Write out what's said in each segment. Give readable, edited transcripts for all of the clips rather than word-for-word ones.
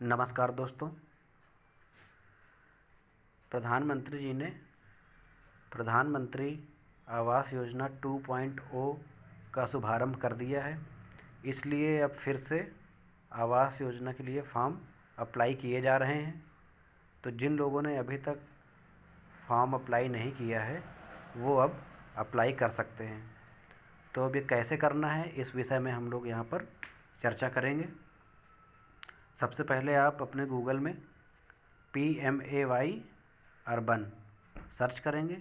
नमस्कार दोस्तों। प्रधानमंत्री जी ने प्रधानमंत्री आवास योजना 2.0 का शुभारंभ कर दिया है। इसलिए अब फिर से आवास योजना के लिए फॉर्म अप्लाई किए जा रहे हैं। तो जिन लोगों ने अभी तक फॉर्म अप्लाई नहीं किया है वो अब अप्लाई कर सकते हैं। तो अब ये कैसे करना है इस विषय में हम लोग यहाँ पर चर्चा करेंगे। सबसे पहले आप अपने गूगल में PMAY अर्बन सर्च करेंगे।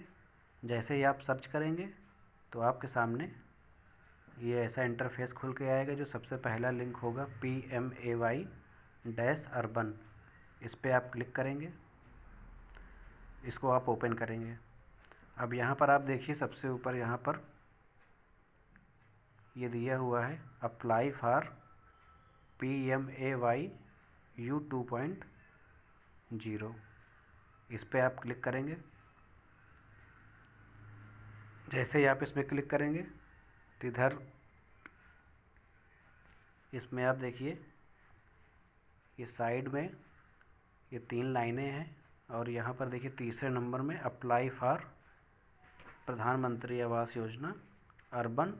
जैसे ही आप सर्च करेंगे तो आपके सामने ये ऐसा इंटरफेस खुल के आएगा। जो सबसे पहला लिंक होगा PMAY अर्बन, इस पर आप क्लिक करेंगे। इसको आप ओपन करेंगे। अब यहाँ पर आप देखिए सबसे ऊपर यहाँ पर ये दिया हुआ है अप्लाई फॉर PMAY U 2.0। इस पर आप क्लिक करेंगे। जैसे ही आप इसमें क्लिक करेंगे तो इधर इसमें आप देखिए ये साइड में ये 3 लाइनें हैं और यहाँ पर देखिए तीसरे नंबर में अप्लाई फॉर प्रधानमंत्री आवास योजना अर्बन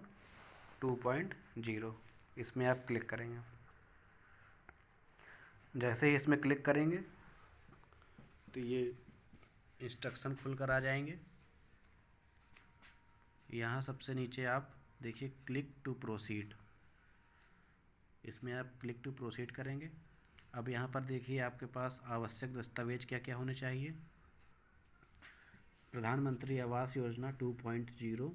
2.0, इसमें आप क्लिक करेंगे। जैसे ही इसमें क्लिक करेंगे तो ये इंस्ट्रक्शन खुलकर आ जाएंगे। यहाँ सबसे नीचे आप देखिए क्लिक टू प्रोसीड, इसमें आप क्लिक टू प्रोसीड करेंगे। अब यहाँ पर देखिए आपके पास आवश्यक दस्तावेज क्या क्या होने चाहिए। प्रधानमंत्री आवास योजना 2.0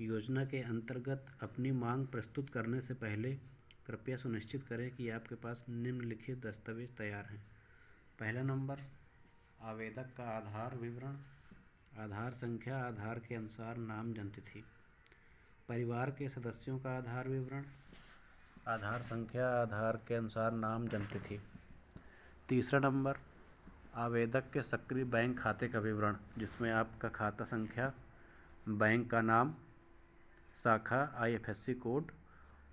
योजना के अंतर्गत अपनी मांग प्रस्तुत करने से पहले कृपया सुनिश्चित करें कि आपके पास निम्नलिखित दस्तावेज तैयार हैं। पहला नंबर, आवेदक का आधार विवरण, आधार संख्या, आधार के अनुसार नाम, जन्मतिथि। परिवार के सदस्यों का आधार विवरण, आधार संख्या, आधार के अनुसार नाम, जन्मतिथि। तीसरा नंबर, आवेदक के सक्रिय बैंक खाते का विवरण, जिसमें आपका खाता संख्या, बैंक का नाम, शाखा, IFSC कोड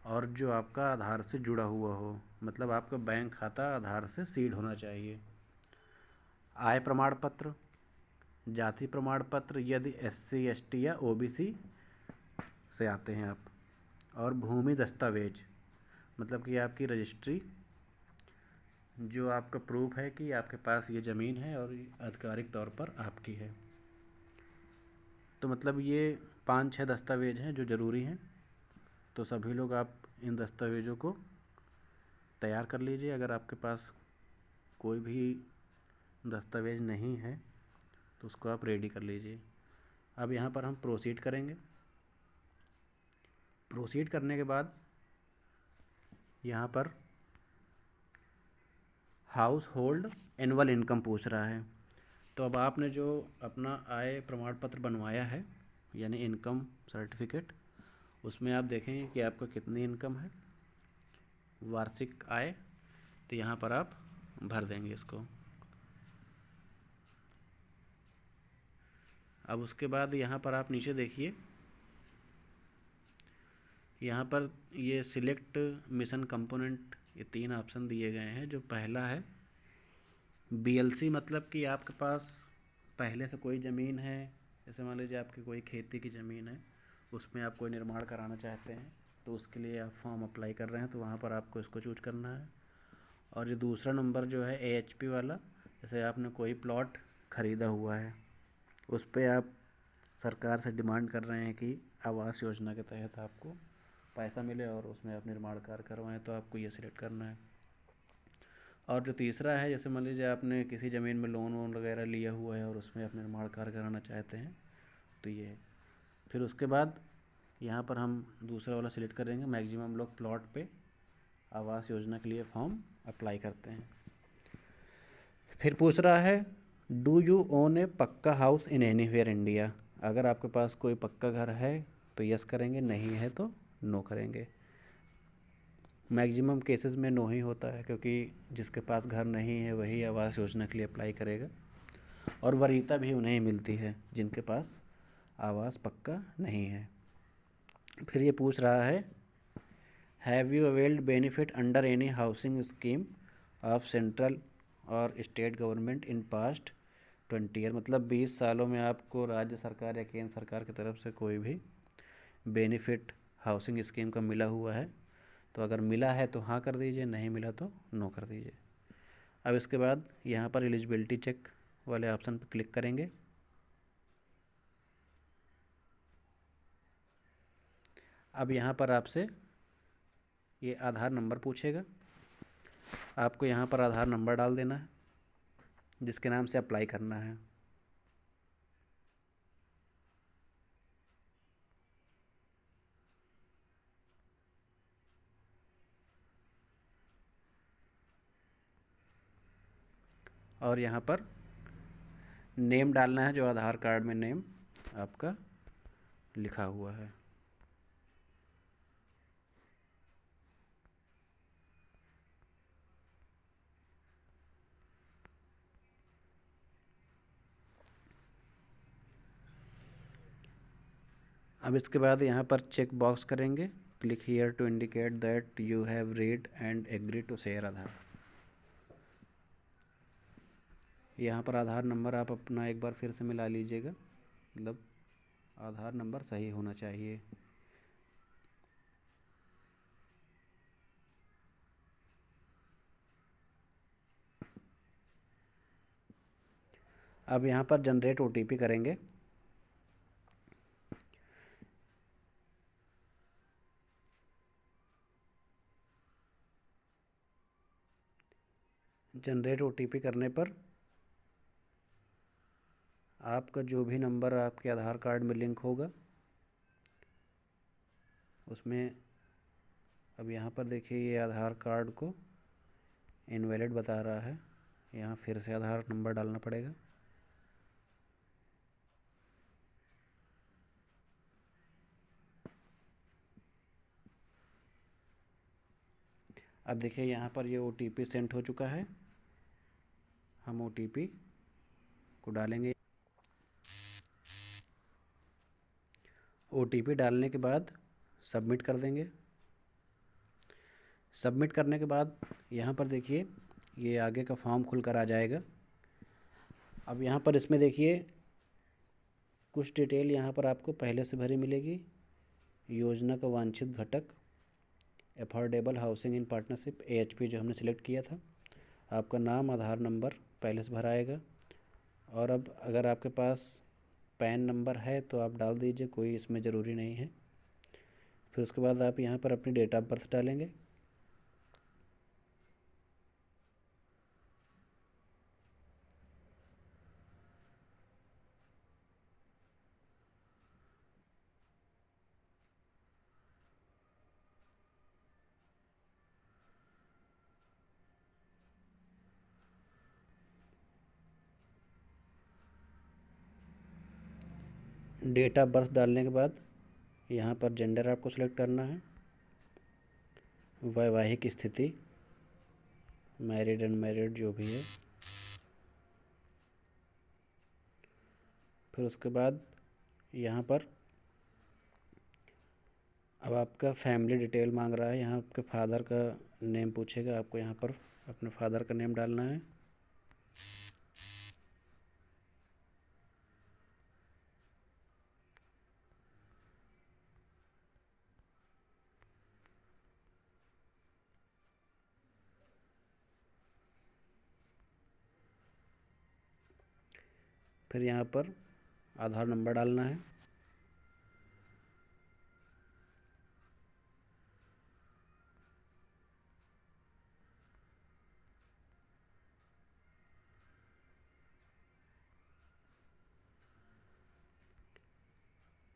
और जो आपका आधार से जुड़ा हुआ हो, मतलब आपका बैंक खाता आधार से सीड होना चाहिए। आय प्रमाण पत्र, जाति प्रमाण पत्र यदि SC ST या OBC से आते हैं आप, और भूमि दस्तावेज, मतलब कि आपकी रजिस्ट्री, जो आपका प्रूफ है कि आपके पास ये ज़मीन है और आधिकारिक तौर पर आपकी है। तो मतलब ये 5-6 दस्तावेज हैं जो ज़रूरी हैं। तो सभी लोग आप इन दस्तावेज़ों को तैयार कर लीजिए। अगर आपके पास कोई भी दस्तावेज नहीं है तो उसको आप रेडी कर लीजिए। अब यहाँ पर हम प्रोसीड करेंगे। प्रोसीड करने के बाद यहाँ पर हाउस होल्ड एनुअल इनकम पूछ रहा है। तो अब आपने जो अपना आय प्रमाण पत्र बनवाया है यानी इनकम सर्टिफिकेट, उसमें आप देखेंगे कि आपका कितनी इनकम है, वार्षिक आय। तो यहाँ पर आप भर देंगे इसको। अब उसके बाद यहाँ पर आप नीचे देखिए, यहाँ पर ये सिलेक्ट मिशन कंपोनेंट, ये 3 ऑप्शन दिए गए हैं। जो पहला है BLC, मतलब कि आपके पास पहले से कोई ज़मीन है, जैसे मान लीजिए आपकी कोई खेती की ज़मीन है, उसमें आप कोई निर्माण कराना चाहते हैं, तो उसके लिए आप फॉर्म अप्लाई कर रहे हैं, तो वहाँ पर आपको इसको चूज करना है। और ये दूसरा नंबर जो है AHP वाला, जैसे आपने कोई प्लॉट ख़रीदा हुआ है, उस पर आप सरकार से डिमांड कर रहे हैं कि आवास योजना के तहत आपको पैसा मिले और उसमें आप निर्माण कार्य करवाएं, तो आपको ये सिलेक्ट करना है। और जो तीसरा है, जैसे मान लीजिए आपने किसी ज़मीन में लोन वोन वगैरह लिया हुआ है और उसमें आप निर्माण कार्य कराना चाहते हैं, तो ये। फिर उसके बाद यहाँ पर हम दूसरा वाला सिलेक्ट करेंगे। मैक्सिमम लोग प्लॉट पे आवास योजना के लिए फॉर्म अप्लाई करते हैं। फिर पूछ रहा है डू यू ओन ए पक्का हाउस इन एनीवेयर इंडिया। अगर आपके पास कोई पक्का घर है तो यस करेंगे, नहीं है तो नो करेंगे। मैक्सिमम केसेस में नो ही होता है, क्योंकि जिसके पास घर नहीं है वही आवास योजना के लिए अप्लाई करेगा, और वरीयता भी उन्हें ही मिलती है जिनके पास आवास पक्का नहीं है। फिर ये पूछ रहा है have you availed benefit under any housing scheme of central और state government in past 20 year, मतलब 20 सालों में आपको राज्य सरकार या केंद्र सरकार की तरफ से कोई भी बेनिफिट हाउसिंग स्कीम का मिला हुआ है। तो अगर मिला है तो हाँ कर दीजिए, नहीं मिला तो नो कर दीजिए। अब इसके बाद यहाँ पर एलिजिबिलिटी चेक वाले ऑप्शन पर क्लिक करेंगे। अब यहाँ पर आपसे ये आधार नंबर पूछेगा, आपको यहाँ पर आधार नंबर डाल देना है जिसके नाम से अप्लाई करना है। और यहाँ पर नेम डालना है जो आधार कार्ड में नेम आपका लिखा हुआ है। अब इसके बाद यहाँ पर चेक बॉक्स करेंगे, click here to indicate that you have read and agree to share Aadhaar. यहाँ पर आधार नंबर आप अपना एक बार फिर से मिला लीजिएगा, मतलब आधार नंबर सही होना चाहिए। अब यहाँ पर जनरेट ओटीपी करेंगे। जनरेट ओटीपी करने पर आपका जो भी नंबर आपके आधार कार्ड में लिंक होगा उसमें, अब यहाँ पर देखिए ये आधार कार्ड को इनवैलिड बता रहा है, यहाँ फिर से आधार नंबर डालना पड़ेगा। अब देखिए यहाँ पर ये ओटीपी सेंड हो चुका है, हम ओटीपी को डालेंगे। ओटीपी डालने के बाद सबमिट कर देंगे। सबमिट करने के बाद यहाँ पर देखिए ये आगे का फॉर्म खुलकर आ जाएगा। अब यहाँ पर इसमें देखिए कुछ डिटेल यहाँ पर आपको पहले से भरी मिलेगी। योजना का वांछित घटक affordable housing in partnership AHP जो हमने सिलेक्ट किया था, आपका नाम आधार नंबर पहले से भरा आएगा। और अब अगर आपके पास पैन नंबर है तो आप डाल दीजिए, कोई इसमें ज़रूरी नहीं है। फिर उसके बाद आप यहाँ पर अपनी डेट ऑफ बर्थ डालेंगे। डेट ऑफ बर्थ डालने के बाद यहाँ पर जेंडर आपको सेलेक्ट करना है, वैवाहिक स्थिति मैरिड अनमैरिड जो भी है। फिर उसके बाद यहाँ पर अब आपका फैमिली डिटेल मांग रहा है, यहाँ आपके फादर का नेम पूछेगा, आपको यहाँ पर अपने फादर का नेम डालना है। फिर यहाँ पर आधार नंबर डालना है।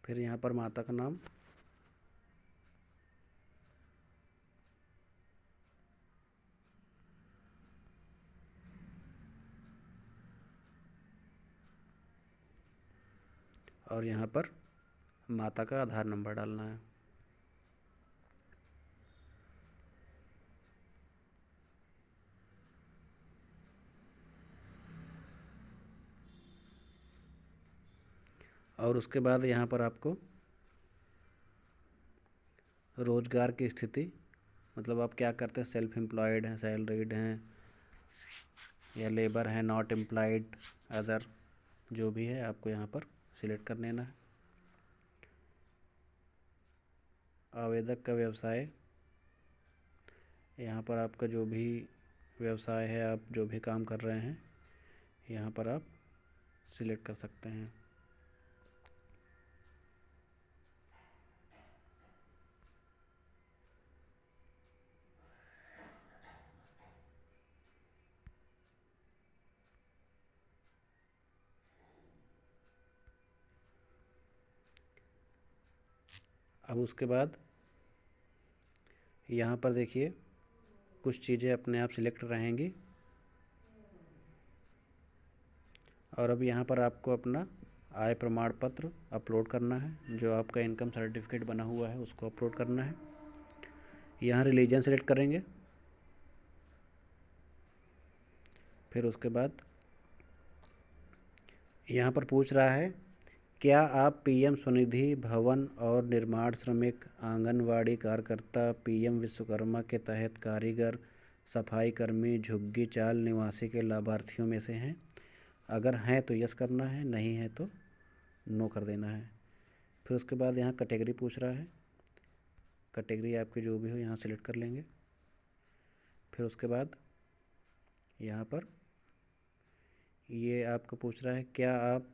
फिर यहाँ पर माता का नाम, और यहाँ पर माता का आधार नंबर डालना है। और उसके बाद यहाँ पर आपको रोज़गार की स्थिति, मतलब आप क्या करते हैं, सेल्फ एम्प्लॉयड हैं, सैलरीड हैं, या लेबर है, नॉट एम्प्लॉयड, अदर, जो भी है आपको यहाँ पर सिलेक्ट कर लेना है। आवेदक का व्यवसाय, यहाँ पर आपका जो भी व्यवसाय है, आप जो भी काम कर रहे हैं यहाँ पर आप सिलेक्ट कर सकते हैं। अब उसके बाद यहाँ पर देखिए कुछ चीज़ें अपने आप सिलेक्ट रहेंगी और अब यहाँ पर आपको अपना आय प्रमाण पत्र अपलोड करना है। जो आपका इनकम सर्टिफिकेट बना हुआ है उसको अपलोड करना है। यहाँ रिलीजन सेलेक्ट करेंगे। फिर उसके बाद यहाँ पर पूछ रहा है क्या आप पीएम स्वनिधि भवन और निर्माण श्रमिक, आंगनवाड़ी कार्यकर्ता, पीएम विश्वकर्मा के तहत कारीगर, सफाई कर्मी, झुग्गी चाल निवासी के लाभार्थियों में से हैं? अगर हैं तो यस करना है, नहीं है तो नो कर देना है। फिर उसके बाद यहाँ कैटेगरी पूछ रहा है। कैटेगरी आपकी जो भी हो यहाँ सेलेक्ट कर लेंगे। फिर उसके बाद यहाँ पर ये आपको पूछ रहा है क्या आप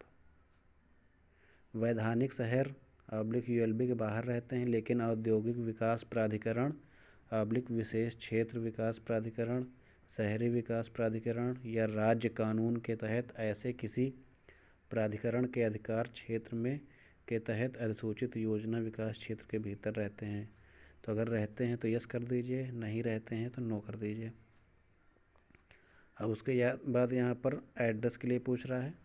वैधानिक शहर /यूएलबी के बाहर रहते हैं लेकिन औद्योगिक विकास प्राधिकरण विशेष क्षेत्र विकास प्राधिकरण, शहरी विकास प्राधिकरण या राज्य कानून के तहत ऐसे किसी प्राधिकरण के अधिकार क्षेत्र में के तहत अधिसूचित योजना विकास क्षेत्र के भीतर रहते हैं? तो अगर रहते हैं तो यस कर दीजिए, नहीं रहते हैं तो नो कर दीजिए। अब उसके बाद यहाँ पर एड्रेस के लिए पूछ रहा है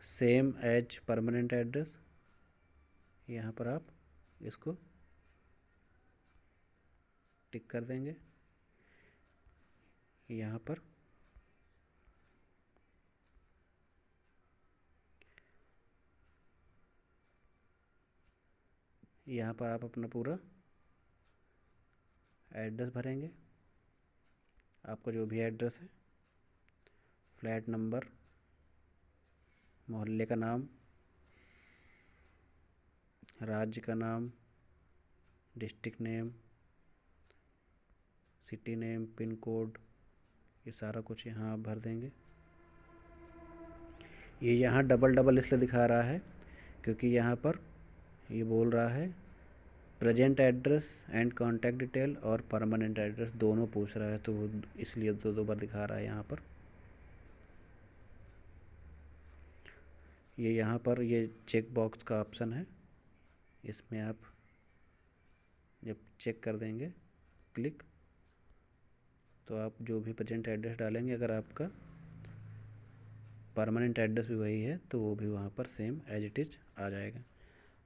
सेम एज परमानेंट एड्रेस। यहाँ पर आप इसको टिक कर देंगे। यहाँ पर आप अपना पूरा एड्रेस भरेंगे। आपका जो भी एड्रेस है, फ्लैट नंबर, मोहल्ले का नाम, राज्य का नाम, district name, city name, pin code, ये सारा कुछ यहाँ आप भर देंगे। ये यहाँ डबल इसलिए दिखा रहा है क्योंकि यहाँ पर ये बोल रहा है present address and contact detail और परमानेंट एड्रेस दोनों पूछ रहा है, तो वो इसलिए दो बार दिखा रहा है यहाँ पर। ये यहाँ पर ये चेक बॉक्स का ऑप्शन है, इसमें आप जब चेक कर देंगे क्लिक तो आप जो भी प्रेजेंट एड्रेस डालेंगे, अगर आपका परमानेंट एड्रेस भी वही है तो वो भी वहाँ पर सेम एज इट इज़ आ जाएगा।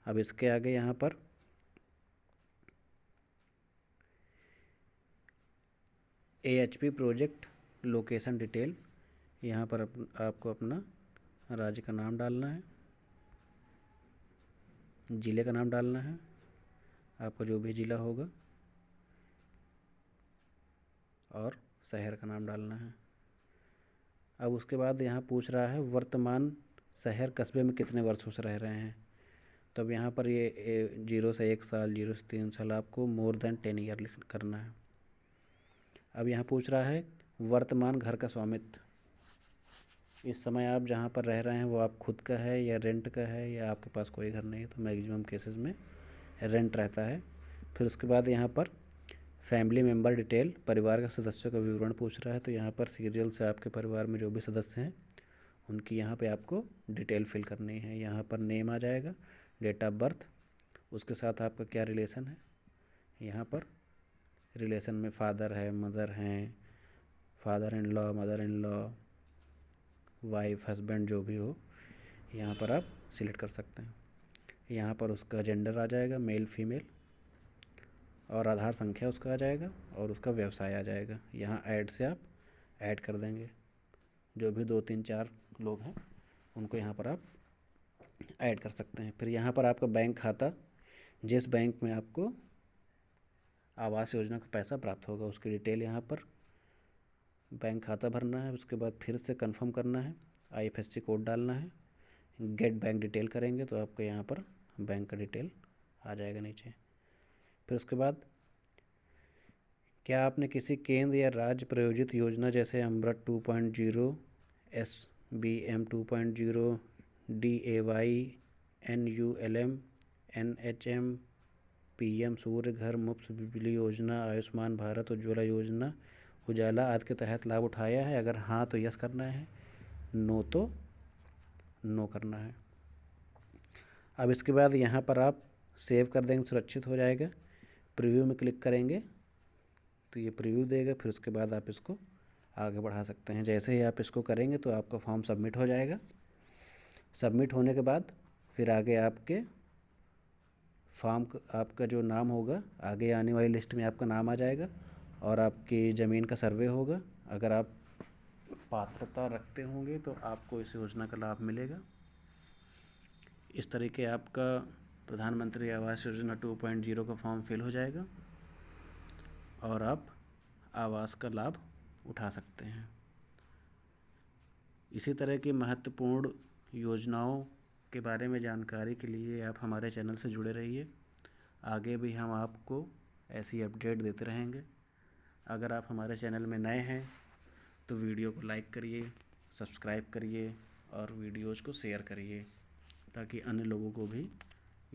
अब इसके आगे यहाँ पर AHP प्रोजेक्ट लोकेशन डिटेल, यहाँ पर आपको अपना राज्य का नाम डालना है, ज़िले का नाम डालना है, आपका जो भी ज़िला होगा, और शहर का नाम डालना है। अब उसके बाद यहाँ पूछ रहा है वर्तमान शहर कस्बे में कितने वर्षों से रह रहे हैं। तो अब यहाँ पर ये 0 से 1 साल, 0 से 3 साल, आपको मोर देन 10 ईयर करना है। अब यहाँ पूछ रहा है वर्तमान घर का स्वामित्व, इस समय आप जहाँ पर रह रहे हैं वो आप खुद का है या रेंट का है या आपके पास कोई घर नहीं है, तो मैक्सिमम केसेस में रेंट रहता है। फिर उसके बाद यहाँ पर फैमिली मेम्बर डिटेल, परिवार के सदस्यों का विवरण पूछ रहा है, तो यहाँ पर सीरियल से आपके परिवार में जो भी सदस्य हैं उनकी यहाँ पे आपको डिटेल फिल करनी है। यहाँ पर नेम आ जाएगा, डेट ऑफ बर्थ, उसके साथ आपका क्या रिलेशन है। यहाँ पर रिलेशन में फादर है, मदर हैं, father in law, mother in law, wife, husband, जो भी हो यहाँ पर आप सिलेक्ट कर सकते हैं। यहाँ पर उसका जेंडर आ जाएगा, मेल फीमेल, और आधार संख्या उसका आ जाएगा और उसका व्यवसाय आ जाएगा। यहाँ ऐड से आप ऐड कर देंगे। जो भी 2 3 4 लोग हैं उनको यहाँ पर आप ऐड कर सकते हैं। फिर यहाँ पर आपका बैंक खाता, जिस बैंक में आपको आवास योजना का पैसा प्राप्त होगा उसकी डिटेल यहाँ पर बैंक खाता भरना है, उसके बाद फिर से कंफर्म करना है, IFSC कोड डालना है, गेट बैंक डिटेल करेंगे तो आपको यहाँ पर बैंक का डिटेल आ जाएगा नीचे। फिर उसके बाद क्या आपने किसी केंद्र या राज्य प्रायोजित योजना जैसे अमृत 2.0, SBM 2.0, DAY, NULM, NHM, PM सूर्य घर मुफ्त बिजली योजना, आयुष्मान भारत, उज्ज्वला योजना, उजाला आदि के तहत लाभ उठाया है? अगर हाँ तो यस करना है, नो तो नो करना है। अब इसके बाद यहाँ पर आप सेव कर देंगे, सुरक्षित हो जाएगा। प्रीव्यू में क्लिक करेंगे तो ये प्रीव्यू देगा, फिर उसके बाद आप इसको आगे बढ़ा सकते हैं। जैसे ही आप इसको करेंगे तो आपका फॉर्म सबमिट हो जाएगा। सबमिट होने के बाद फिर आगे आपके फॉर्म आपका जो नाम होगा आगे आने वाली लिस्ट में आपका नाम आ जाएगा और आपकी ज़मीन का सर्वे होगा। अगर आप पात्रता रखते होंगे तो आपको इस योजना का लाभ मिलेगा। इस तरीके आपका प्रधानमंत्री आवास योजना 2.0 का फॉर्म फिल हो जाएगा और आप आवास का लाभ उठा सकते हैं। इसी तरह की महत्वपूर्ण योजनाओं के बारे में जानकारी के लिए आप हमारे चैनल से जुड़े रहिए। आगे भी हम आपको ऐसी अपडेट देते रहेंगे। अगर आप हमारे चैनल में नए हैं तो वीडियो को लाइक करिए, सब्सक्राइब करिए और वीडियोज़ को शेयर करिए ताकि अन्य लोगों को भी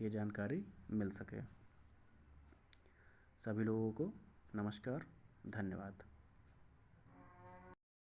ये जानकारी मिल सके। सभी लोगों को नमस्कार, धन्यवाद।